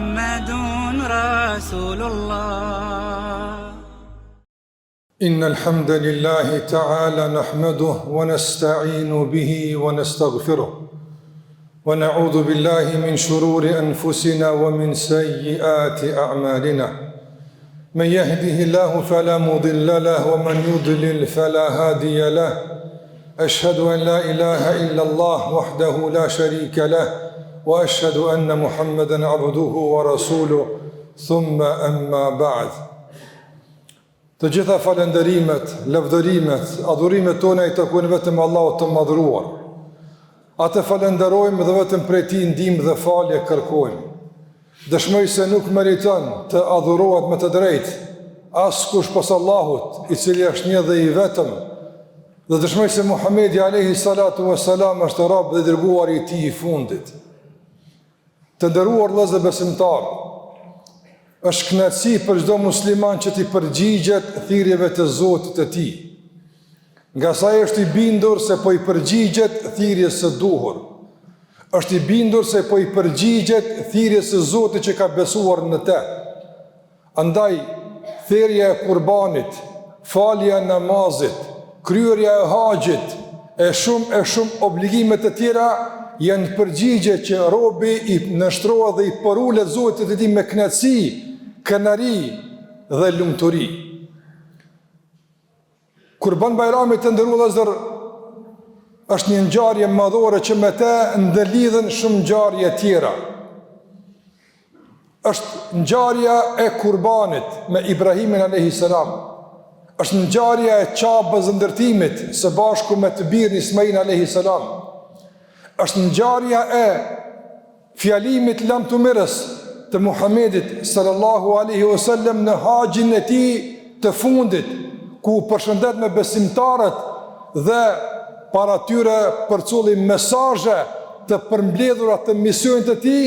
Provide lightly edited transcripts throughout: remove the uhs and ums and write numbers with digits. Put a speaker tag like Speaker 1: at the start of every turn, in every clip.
Speaker 1: محمد رسول الله.
Speaker 2: إن الحمد لله تعالى نحمده ونستعين به ونستغفره ونعوذ بالله من شرور أنفسنا ومن سيئات أعمالنا من يهده الله فلا مضل له ومن يضلل فلا هادي له أشهد أن لا إله إلا الله وحده لا شريك له وأشهد أن محمدا عبده ورسوله ثم أما بعد. Të gjitha falenderimet, lavdërimet, adhurimet tona i takojnë vetëm Allahut të madhruar. Atë falenderojmë dhe vetëm prej Tij ndihmë dhe falje kërkojmë. Dëshmoj se nuk meriton të adhurohet me të drejtë askush pas Allahut, i cili është një dhe i vetëm. Dhe dëshmoj se Muhamedi alayhi salatu wassalam është rob dhe dërguari i Tij i fundit. Të nderuar vëllezër besimtarë, është kënaqësi për çdo musliman që t'i përgjigjet thirrjeve të Zotit të tij. Nga sa është i bindur se po i përgjigjet thirrjes së duhur. Është i bindur se po i përgjigjet thirrjes së Zotit që ka besuar në të. Andaj thirrja e kurbanit, falja e namazit, kryerja e haxhit, e shumë obligime të tjera janë përgjigje që robi i nështrohet dhe i porulet Zotit të tij me kënaqësi, kënari dhe lumturi. Kurban Bajrami të nderuar vëllezër është një ngjarje madhore që me të ndërlidhen shumë ngjarje tjera. Është ngjarja e kurbanit me Ibrahimin alayhi salam. Është ngjarja e çabës së ndërtimit së bashku me të birin Ismail alayhi salam. Është ngjarja e fjalimit lamtumirës të Muhamedit sallallahu alaihi wasallam në haxhin e tij të fundit, ku përshëndet me besimtarët dhe para tyre përculli mesazhe të përmbledhura të misionit të tij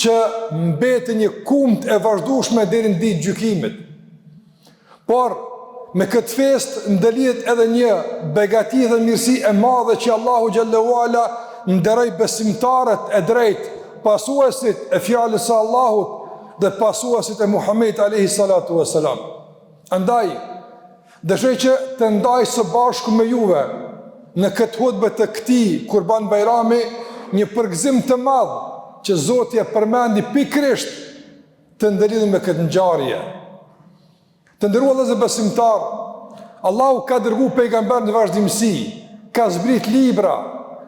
Speaker 2: që mbeti një kumtë e vazhdueshme deri në ditë gjykimit. Por me këtë fest ndëlihet edhe një begati dhe mirësi e madhe që Allahu xhallahu ala nderoj besimtarët e drejtë, pasuesit e fjalës së Allahut dhe pasuesit e Muhamedit alayhi salatu wassalam. Andaj dëshoj që të ndaj së bashku me juve në këtë hutbë të këtij Kurban Bajrami një përgëzim të madh që Zoti e përmendi pikërisht të ndëlidhur me këtë ngjarje. Të nderuar vëllezër besimtar, Allahu ka dërguar pejgamber në vazhdimsi, ka zbrit libra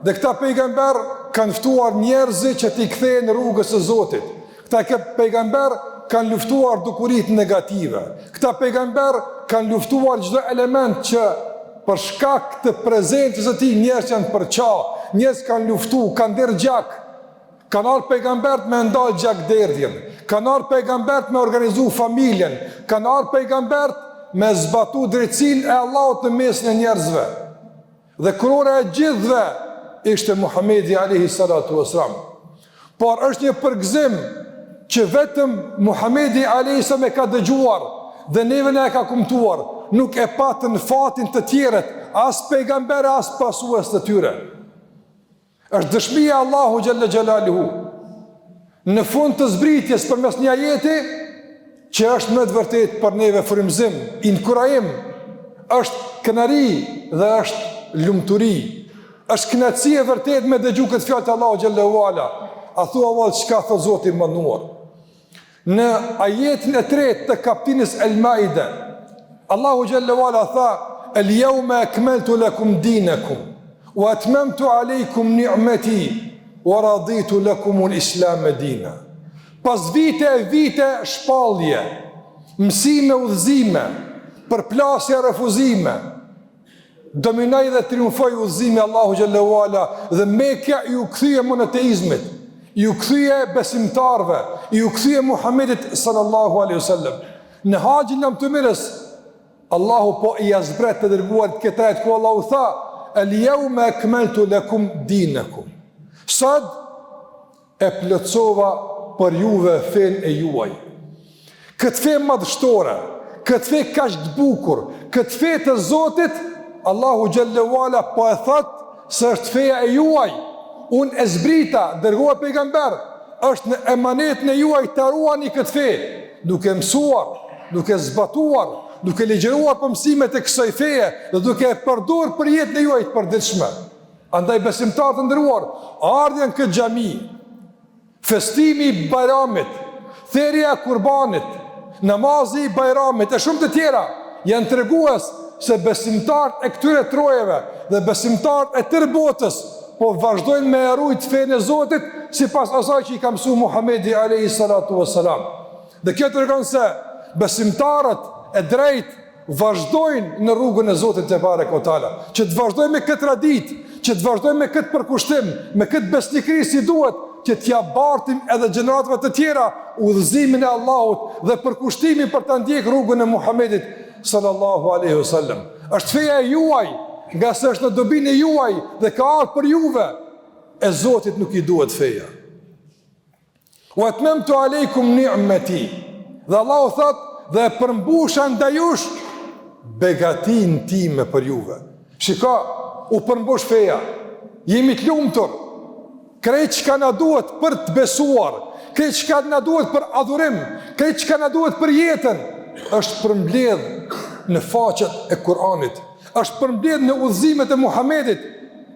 Speaker 2: dhe këta pejgamber kanë ftuar njerëz që t'i kthejnë rrugës së Zotit. Këta pejgamber kanë luftuar dukuritë negative. Këta pejgamber kanë luftuar çdo element që për shkak të prezencës së tij njerëz janë përça, njerëz kanë luftuar, kanë derë gjak. Kanë ardhur pejgambert me ndal gjakderdhjen, kanë ardhur pejgambert me organizu familjen, kanë ardhur pejgambert me zbatu drejtsinë e Allahut në mesin e njerëzve. Dhe kurora e gjithëve ishte Muhamedi alayhi salatu wassalam. Por është një përgëzim që vetëm Muhamedi alayhi salam e ka dëgjuar dhe neve ne e ka kumtuar, nuk e patën fatin të tjerët, as pejgamberë, as pasues të tyre. Është dëshmia e Allahu xhalla xhalaluhu në fund të zbritjes përmes një ajeti që është me të vërtetë për neve frymëzim, inkurajim, është kënaqësi dhe është lumturi. Është kënaqësi e vërtetë me dëgju këtë fjalë të Allahu xhallahu ala. A thua vallë çka thot Zoti i mënduar? Në ajetin e 3 të kapitulit El-Maide, Allahu xhallahu ala tha: "El-yawma akmaltu lakum dinakum wa atmamtu alaykum ni'mati wa raditu lakum al-islam dina." Pas vite shpallje, mësime udhëzime, përplasje refuzime, dominoi dhe triumfoi udhëzimi Allahu xhallahu ala dhe Mekja ju kthye monoteizmit, ju kthye besimtarve, ju kthye Muhamedit sallallahu alaihi wasallam. Në haxhin e Mtumirës Allahu po i azbret të dërguar këtë ajet ku Allahu tha: "El-yawma akmaltu lakum dinakum." Sot e plotësova për juve fen e juaj. Këtë fe madhështore, këtë fe kaq të bukur, këtë fe të Zotit, Allahu xhallahu ala po e thot se është feja e juaj. Unë e zbrita, dërgova pejgamber, është në emanetin e juaj të ruani këtë fe, duke mësuar, duke zbatuar, duke ligjëruar për mësimet e kësaj feje dhe duke përdorur për jetën e juaj të përditshme. Andaj besimtarë të nderuar, ardhja në këtë xhami, festimi i Bajramit, thirrja e kurbanit, namazi i Bajramit e shumë të tjera janë tregues se besimtarët e këtyre trojeve dhe besimtarët e tërë botës po vazhdojnë me rujt fenë e Zotit sipas asaj që i ka mësuar Muhamedi alayhi salatu wassalam. Dhe kjo tregon se besimtarët e drejtë vazhdojnë në rrugën e Zotit te bareke teala, që të vazhdojnë me këtë traditë, që të vazhdojnë me këtë përkushtim, me këtë besnikëri si duhet, që t'ja bartim edhe gjeneratëve të tjera udhëzimin e Allahut dhe përkushtimin për të ndjek rrugën e Muhamedit sallallahu alaihi wasallam. Është feja e juaj, nga se është në dobinë e juaj dhe ka ardhur për juve, e Zotit nuk i duhet feja. Wa atmamtu alaykum ni'mati. Dhe Allahu thot, dhe e përmbusha ndaj jush begatin time për juve. Shiko, u përmbush feja. Jemi të lumtur. Krejt që ka na duhet për të besuar, krejt që ka na duhet për adhurim, krejt që ka na duhet për jetën, është përmbledh në faqet e Kur'anit, është përmbledh në udhëzimet e Muhamedit,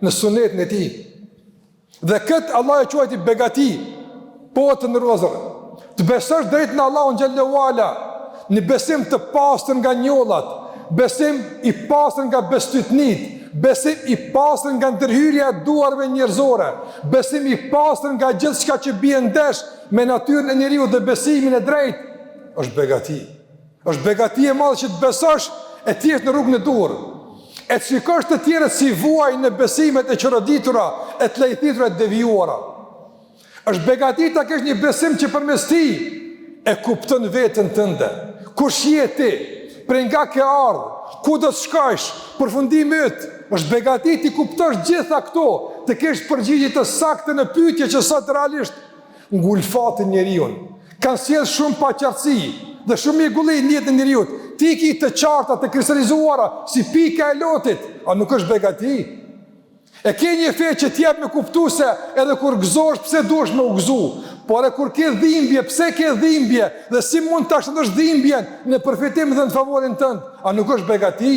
Speaker 2: në sunetin e tij. Dhe këtë Allah e quajti begati, po të ndërrozër, të besosh drejt në Allahun xhallahu ala, në besim të pastër nga njollat, besim i pastër nga bestytnit, besim i pastër nga ndërhyrja e duarve njerëzore, besim i pastër nga gjithçka që bie ndesh me natyrën e njeriu dhe besimin e drejtë, është begati. Është begati e madhe që të besosh e të jesh në rrugën e duhur. E të shikosh të tjerët si vuaj në besimet e çoroditura, e të lejthitura e devijuara. Është begati ta kesh një besim që përmes tij e kupton veten tënde. Kush je ti? Prej nga ke ardhur? Ku do të shkosh? Përfundimi yt, është begati ti kuptosh gjitha këto, të kesh përgjigje të saktë në pyetje që sot realisht ngulfatin njeriu. Kanë sjell shumë paqartësi dhe shumë mjegulli në jetën e njeriu. Ti ki të qarta, të kristalizuara si pika e lotit, a nuk është begati? E ke një fe që t'jep me kuptu se edhe kur gëzosh pse duhesh me u gëzu, por e kur ke dhimbje, pse ke dhimbje dhe si mund ta shëndosh dhimbjen në përfitim dhe në favorin tënd, a nuk është begati?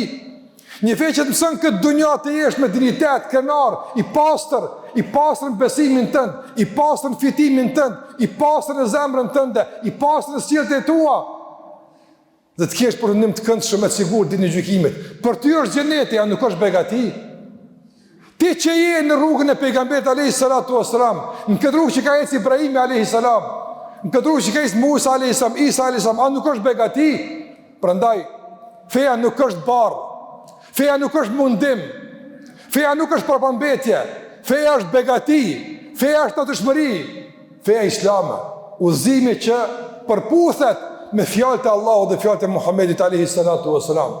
Speaker 2: Një fe që të mëson këtë dunja të jesh me dinitet, krenar, i pastër në besimin tënd, i pastër në fitimin tënd, i pastër në zemrën tënde, i pastër në sjelljet e tua. Dhe të kesh përfundim të këndshëm e të sigurt ditën e gjykimit. Për ty është xheneti, a nuk është begati? Ti që je në rrugën e pejgamberit alayhi salatu wasalam, në këtë rrugë që ka ecë Ibrahimi alayhi salam, në këtë rrugë që ka ecë Musa alayhi salam, Isa alayhi salam, a nuk është begati? Prandaj feja nuk është barr, feja nuk është mundim, feja nuk është propambetje, feja është begati, feja është natyrshmëri, feja islame, udhëzimi që përputhet me fjalët e Allahut dhe fjalët e Muhamedit alayhi salatu wasalam.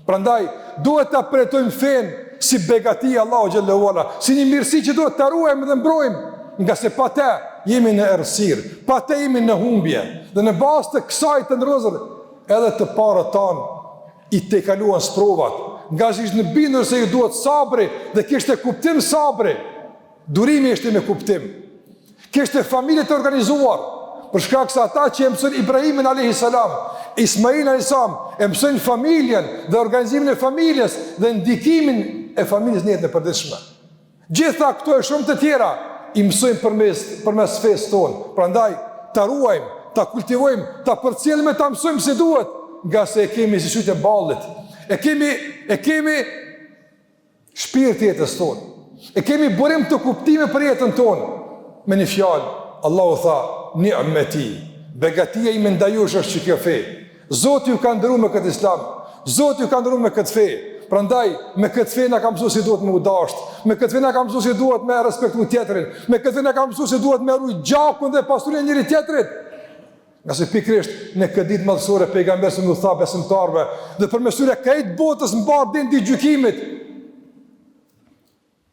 Speaker 2: Prandaj duhet ta pretojmë fen si begati Allahu xhallahu ala, si një mirësi që duhet ta ruajmë dhe mbrojmë, nga se pa te jemi në errësirë, pa te jemi në humbje. Dhe në bazë të kësaj të ndrozur, edhe të parët tanë i te kaluan sprovat, nga që ishtë në bindur se ju duhet sabri dhe kishte kuptim sabri, durimi ishte me kuptim, kishte familje të organizuar, për shkak se ata që e mësojnë Ibrahimin alayhi salam, Ismail alayhi salam, e mësojnë familjen dhe organizimin e familjes dhe ndikimin e familjes në jetën e përditshme. Gjitha këto e shumë të tjera i mësojnë përmes fesë tonë. Prandaj ta ruajmë, ta kultivojmë, ta përcjellim e ta mësojmë si duhet, nga se e kemi si sytë e ballit. E kemi shpirt jetës tonë. E kemi burim të kuptime për jetën tonë. Me një fjalë, Allahu tha, ni'meti, begatia ime ndaj jush është që kjo fe. Zoti ju ka ndëruar me këtë islam, Zoti ju ka ndëruar me këtë fe. Prandaj me këtë fe na ka mësuar si duhet me u dashur, me këtë fe na ka mësuar si duhet me respektu tjetrin, me këtë fe na ka mësuar si duhet me ruaj gjakun dhe pasurinë e njëri tjetrit. Nga se pikrisht në këtë ditë madhësore pejgamberi u tha besimtarëve dhe përmes tyre krejt botës mbar ditën e gjykimit.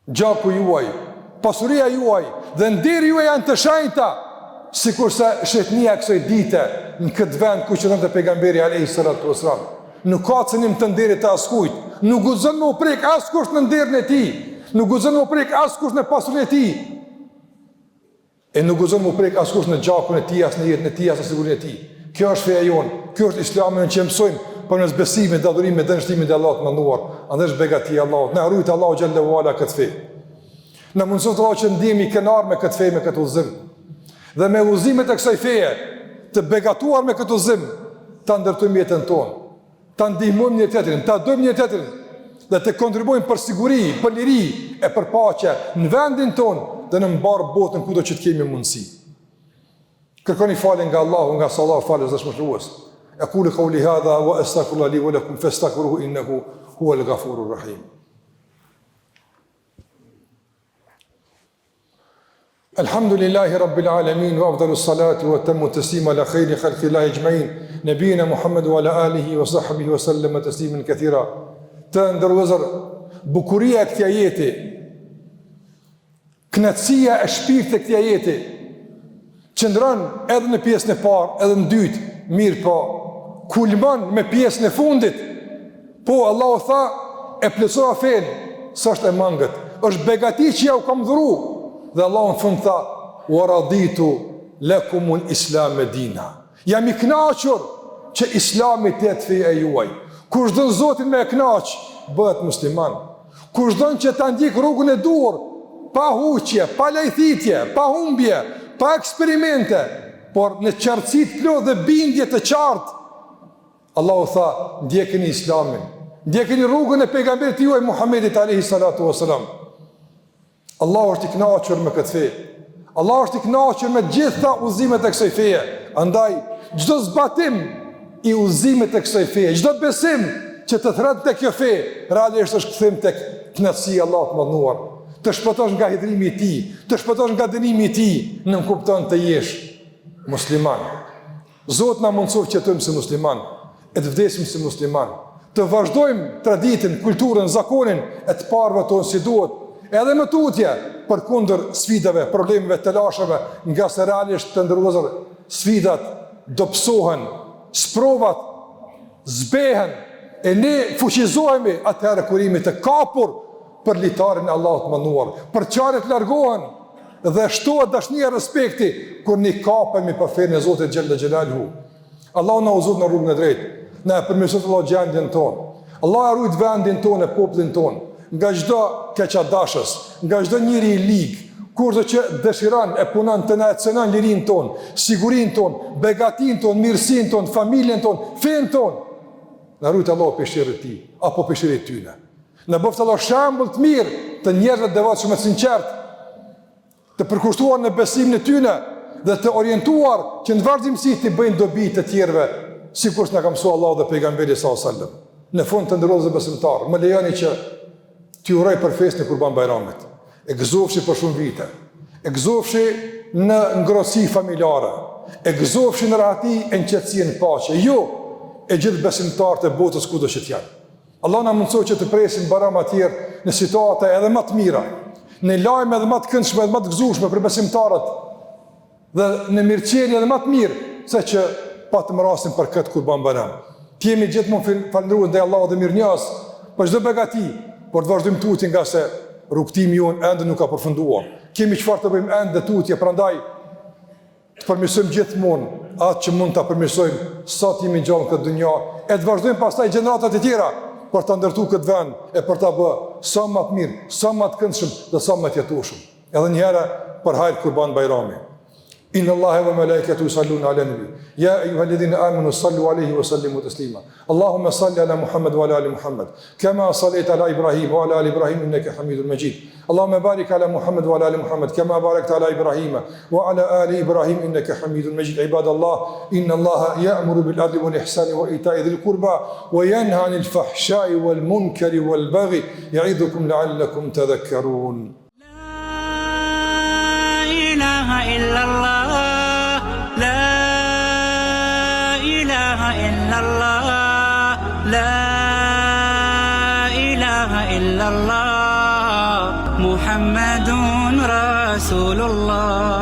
Speaker 2: Gjaku juaj, pasuria juaj dhe nderi juaj janë të shenjta, sikurse shetnia e kësaj dite në këtë vend ku qëndronte pejgamberi alayhi salatu wasalam. Nuk ka cënim të nderit të askujt, nuk guxon me u prek askush në nderin e tij, nuk guxon me u prek askush në pasurinë e tij. E nuk gëzon më prek askush në gjakun e tij, as në jetën e tij, as në sigurinë e tij. Kjo është feja jonë, kjo është Islami që mësojmë përmes besimit, adhurimit dhe dështimit të Allahut të mënduar. Andaj është begati e Allahut. Na rujt Allahu xhallahu ala këtë fe. Na mundësot Allah që ndihemi kënar me këtë fe, me këtë udhëzim. Dhe me udhëzimet e kësaj feje, të begatuar me këtë udhëzim, ta ndërtojmë jetën tonë, ta ndihmojmë njëri tjetrin, ta dojmë njëri tjetrin dhe të kontribuojmë për siguri, për liri e për paqe në vendin tonë dhe në mbarë botën kudo që të kemi mundësi. Kërkoni falin nga Allahu, nga sa Allah falës dhe shmëshruës. Aqulu qawli hadha wa astaghfirullaha li wa lakum fastaghfiruhu innahu huwal ghafurur rahim. Alhamdulillahi rabbil alamin wa afdalus salatu wa tammu taslima ala khayri khalqillahi ajma'in nabiyina Muhammad wa ala alihi wa sahbihi wa sallama tasliman kathira. Të ndërvëzër, bukuria e këtij ajeti, knatësia e shpirtit e këtij ajeti qëndron edhe në pjesën e parë, edhe në dytë, mirë po, kulmon me pjesën e fundit. Po Allahu tha, e plotësova fen, s'është e mangët, është begati që ja u kam dhuru. Dhe Allahu në fund tha, wa raditu lakumul islam dina. Jam i kënaqur që Islami të jetë feja juaj. Kush don Zotin me e kënaq, bëhet musliman. Kush don që ta ndjek rrugën e duhur, pa huqje, pa lajthitje, pa humbje, pa eksperimente, por në qartësi të plotë dhe bindje të qartë, Allahu tha, ndjekeni Islamin, ndjekeni rrugën e pejgamberit juaj Muhammedit alayhi salatu wasalam. Allahu është i kënaqur me këtë fe. Allahu është i kënaqur me gjitha udhëzimet e kësaj feje. Andaj çdo zbatim i udhëzimit të kësaj feje, çdo besim që të thret tek kjo fe, realisht është kthim tek kënaqësia e Allahut të mëdhenuar. Të shpëtosh nga hidrimi i tij, të shpëtosh nga dënimi i tij, në kupton të jesh musliman. Zoti na mëson që të jetojmë si musliman, e të vdesim si musliman, të vazhdojmë traditën, kulturën, zakonin e të parëve tonë si duhet, edhe më tutje për kundër sfidave, problemeve, të lashave, nga se realisht të ndërlozër sfidat dobësohen, sprovat zbehen, e ne fuqizohemi atëherë kur jemi të kapur për litarin e Allahut të mënduar, për çaret largohen dhe shtohet dashnia, respekti kur ne kapemi për fenë e Zotit xhalla xhelaluhu. Allahu na udhëzon në rrugën e drejtë, na përmirëson Allah gjendjen tonë. Allah e ruajt vendin tonë, popullin tonë, nga çdo keqadashës, nga çdo njeri i lig, kurdo që dëshiron e punon të na cënon lirinë tonë, sigurinë tonë, begatinë tonë, mirësinë tonë, familjen tonë, fenë tonë. Na ruajt Allah peshërit ti, apo peshërit tyne. Në bëft Allah shembull të mirë të njerëzve devotshëm e sinqert, të përkushtuar në besimin e tyne dhe të orientuar që në vazhdimsi të bëjnë dobi të tjerëve, sikur na ka mësuar Allahu dhe pejgamberi sallallahu alajhi wasallam. Në fund të ndërrozë besimtar, më lejoni që t'ju uroj për festën e Kurban Bayramit. E gëzofshi për shumë vite, e gëzofshi në ngrohtësi familjare, e gëzofshi në rahati e në qetësi e në paqe, jo e gjithë besimtarët e botës kudo që t'janë. Allah na mundsoj që të presim Bayram atjerë në situata edhe më të mira, në lajme edhe më të këndshme edhe më të gëzueshme për besimtarët dhe në mirëqenie edhe më të mirë se që patëm rastin për këtë Kurban Bayram. Të jemi gjithmonë falëndrues ndaj Allahut dhe mirënjohës për çdo begati, por të vazhdojmë tutje nga se rrugtimi jonë ende nuk ka përfunduar. Kemi çfarë të bëjmë ende tutje, prandaj të përmirësojmë gjithmonë atë që mund ta përmirësojmë sa të jemi gjallë këtë dunjë, e të vazhdojmë pastaj gjeneratat e tjera për ta ndërtuar këtë vend e për ta bërë sa më të mirë, sa më të këndshëm dhe sa më të jetueshëm. Edhe një herë për hajr Kurban Bayrami. Inna Allaha wa malaikatahu yusalluna 'alan nabi ya ayyuhalladhina amanu sallu 'alayhi wa sallimu taslima. Allahumma salli 'ala Muhammad wa 'ala ali Muhammad kama sallaita 'ala Ibrahim wa 'ala ali Ibrahim innaka Hamidum Majid. Allahumma barik 'ala Muhammad wa 'ala ali Muhammad kama barakta 'ala Ibrahim wa 'ala ali Ibrahim innaka Hamidum Majid. Ibadallah, inna Allaha ya'muru bil 'adli wal ihsani wa ita'i dhil qurba wa yanha 'anil fahsha'i wal munkari wal baghi ya'idhukum la'allakum tadhakkarun.
Speaker 1: إله إلا الله لا إله إلا الله لا إله إلا الله محمد رسول الله